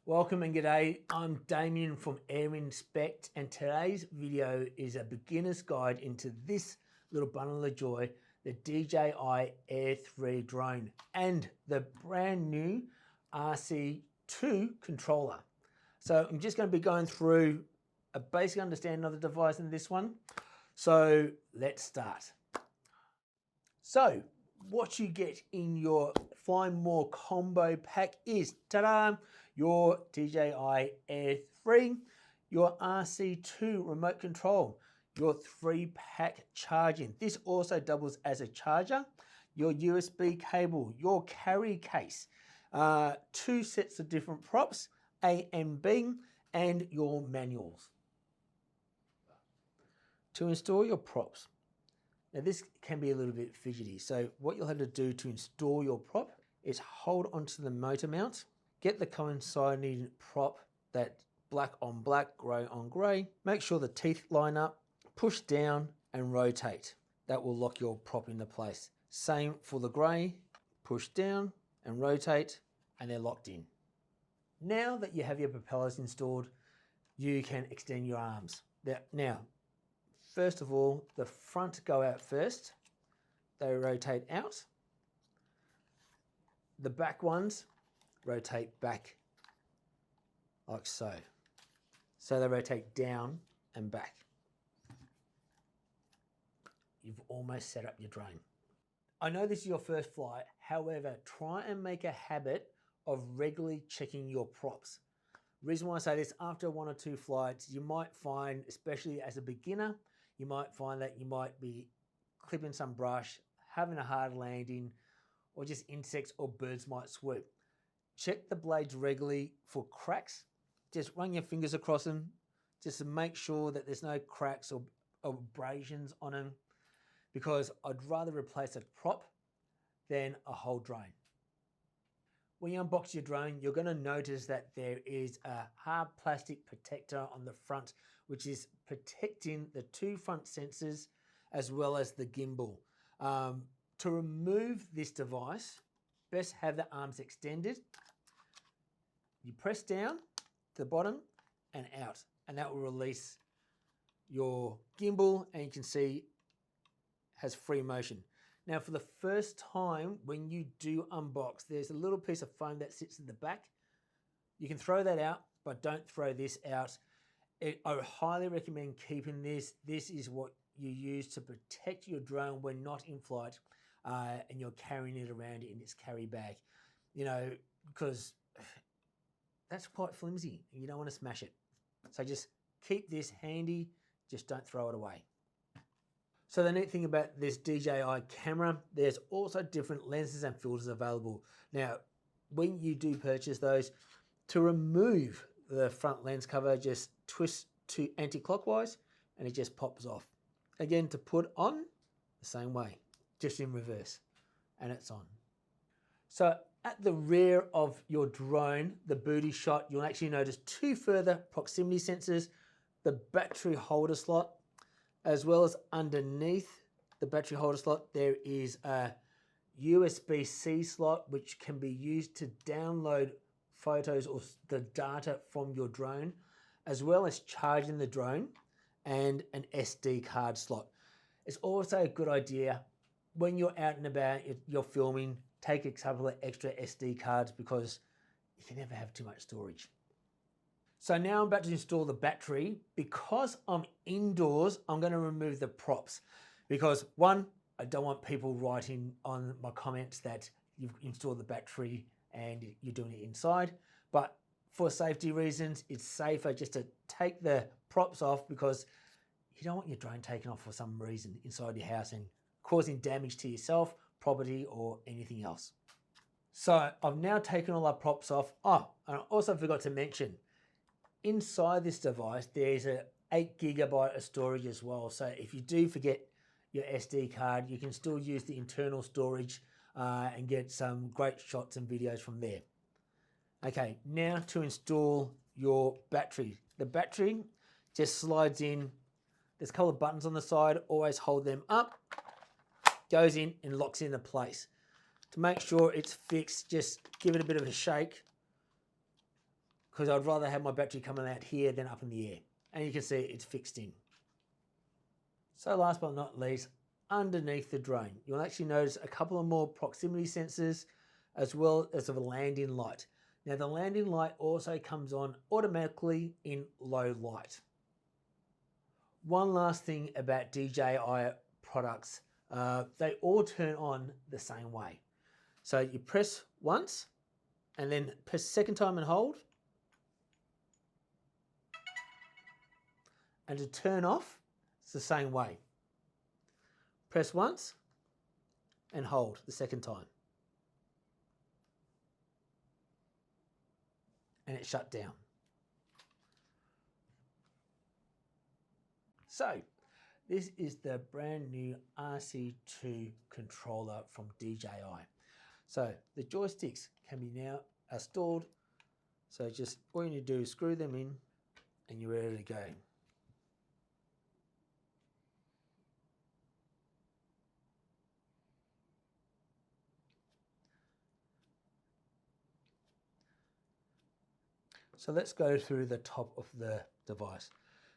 Welcome and g'day, I'm Damien from Air Inspect, and today's video is a beginner's guide into this little bundle of joy, the DJI Air 3 drone and the brand new RC2 controller. So I'm just going to be going through a basic understanding of the device in this one. So let's start. So what you get in your Fly More combo pack is, ta-da, your DJI Air 3, your RC2 remote control, your 3-pack charging. This also doubles as a charger, your USB cable, your carry case, 2 sets of different props, A and B, and your manuals. To install your props. Now this can be a little bit fidgety, so what you'll have to do to install your prop is hold onto the motor mount, get the coinciding prop, that black on black, grey on grey, make sure the teeth line up, push down and rotate. That will lock your prop into place. Same for the grey, push down and rotate and they're locked in. Now that you have your propellers installed, you can extend your arms. Now, first of all, the front go out first. They rotate out. The back ones rotate back like so. So they rotate down and back. You've almost set up your drone. I know this is your first flight, however, try and make a habit of regularly checking your props. The reason why I say this, after 1 or 2 flights, you might find, especially as a beginner, you might find that you might be clipping some brush, having a hard landing, or just insects or birds might swoop. Check the blades regularly for cracks. Just run your fingers across them just to make sure that there's no cracks or abrasions on them, because I'd rather replace a prop than a whole drone. When you unbox your drone, you're going to notice that there is a hard plastic protector on the front, which is protecting the 2 front sensors as well as the gimbal. To remove this device, best have the arms extended. You press down to the bottom and out, and that will release your gimbal, and you can see has free motion. Now for the first time when you do unbox, there's a little piece of foam that sits in the back. You can throw that out, but don't throw this out. I would highly recommend keeping this. This is what you use to protect your drone when not in flight and you're carrying it around in its carry bag. You know, because that's quite flimsy and you don't want to smash it. So just keep this handy, just don't throw it away. So the neat thing about this DJI camera, there's also different lenses and filters available. Now, when you do purchase those, to remove the front lens cover, just twist to anti-clockwise and it just pops off. Again, to put on, the same way, just in reverse, and it's on. So at the rear of your drone, the booty shot, you'll actually notice 2 further proximity sensors, the battery holder slot, as well as underneath the battery holder slot, there is a USB-C slot, which can be used to download photos or the data from your drone, as well as charging the drone, and an SD card slot. It's also a good idea when you're out and about, you're filming, take a couple of extra SD cards because you can never have too much storage. So now I'm about to install the battery. Because I'm indoors, I'm going to remove the props because 1, I don't want people writing on my comments that you've installed the battery and you're doing it inside. But for safety reasons, it's safer just to take the props off because you don't want your drone taken off for some reason inside your house and causing damage to yourself, property, or anything else. So I've now taken all our props off. Oh, and I also forgot to mention, inside this device, there's a 8 GB of storage as well. So if you do forget your SD card, you can still use the internal storage and get some great shots and videos from there. Okay, now to install your battery. The battery just slides in. There's a couple of buttons on the side. Always hold them up. Goes in and locks into place. To make sure it's fixed, just give it a bit of a shake, because I'd rather have my battery coming out here than up in the air. And you can see it's fixed in. So last but not least, underneath the drone, you'll actually notice a couple of more proximity sensors as well as a landing light. Now the landing light also comes on automatically in low light. One last thing about DJI products, they all turn on the same way. So you press once and then press second time and hold. And to turn off, it's the same way. Press once and hold the second time. And it's shut down. So this is the brand new RC2 controller from DJI. So the joysticks can be now installed. So just all you need to do is screw them in and you're ready to go. So let's go through the top of the device.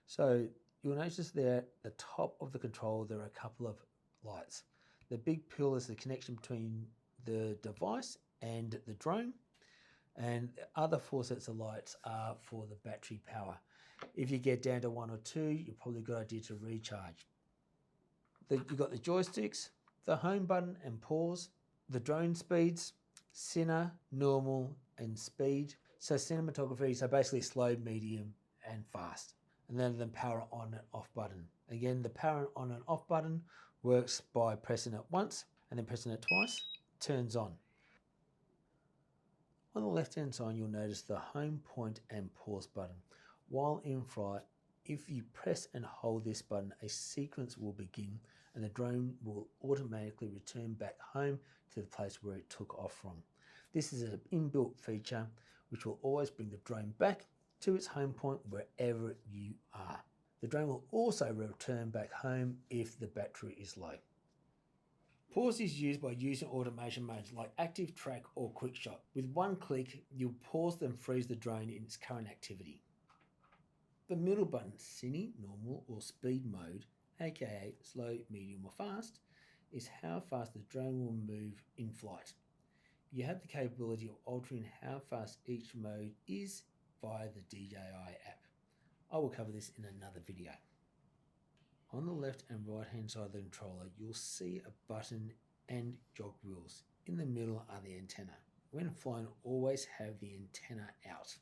So you'll notice there at the top of the controller there are a couple of lights. The big pill is the connection between the device and the drone, and the other 4 sets of lights are for the battery power. If you get down to 1 or 2, you've probably got an idea to recharge. You've got the joysticks, the home button and pause, the drone speeds, cine, normal and speed. So cinematography, so basically slow, medium and fast. And then the power on and off button. Again, the power on and off button works by pressing it once and then pressing it twice, turns on. On the left hand side, you'll notice the home point and pause button. While in flight, if you press and hold this button, a sequence will begin and the drone will automatically return back home to the place where it took off from. This is an inbuilt feature which will always bring the drone back to its home point wherever you are. The drone will also return back home if the battery is low. Pause is used by using automation modes like Active Track or Quick Shot. With one click, you'll pause and freeze the drone in its current activity. The middle button, Cine, Normal or Speed mode, aka slow, medium or fast, is how fast the drone will move in flight. You have the capability of altering how fast each mode is via the DJI app. I will cover this in another video. On the left and right hand side of the controller, you'll see a button and jog wheels. In the middle are the antenna. When flying, always have the antenna out.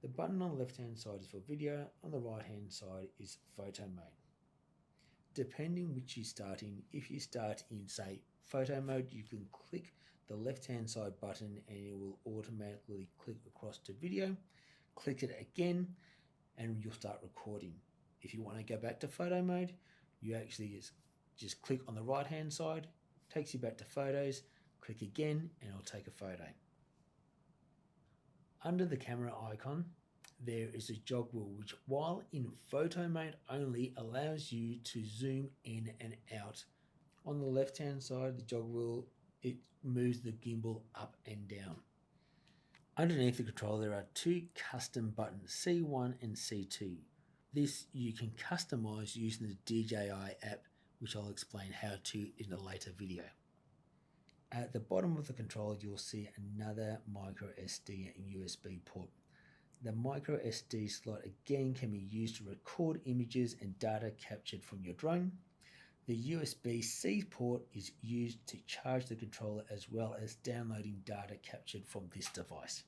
The button on the left hand side is for video, on the right hand side is photo mode. Depending which you start in, if you start in say photo mode, you can click the left hand side button and it will automatically click across to video. Click it again and you'll start recording. If you want to go back to photo mode, you actually just click on the right hand side, takes you back to photos, click again and it'll take a photo. Under the camera icon, there is a jog wheel which, while in photo mode only, allows you to zoom in and out. On the left hand side, the jog wheel, it moves the gimbal up and down. Underneath the controller, there are 2 custom buttons, C1 and C2. This you can customize using the DJI app, which I'll explain how to in a later video. At the bottom of the controller, you'll see another micro SD and USB port. The micro SD slot again can be used to record images and data captured from your drone. The USB-C port is used to charge the controller as well as downloading data captured from this device.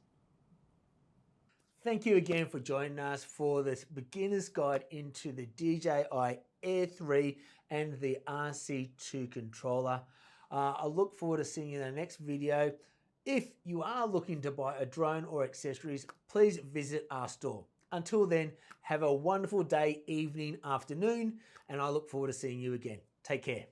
Thank you again for joining us for this beginner's guide into the DJI Air 3 and the RC2 controller. I look forward to seeing you in the next video. If you are looking to buy a drone or accessories, please visit our store. Until then, have a wonderful day, evening, afternoon, and I look forward to seeing you again. Take care.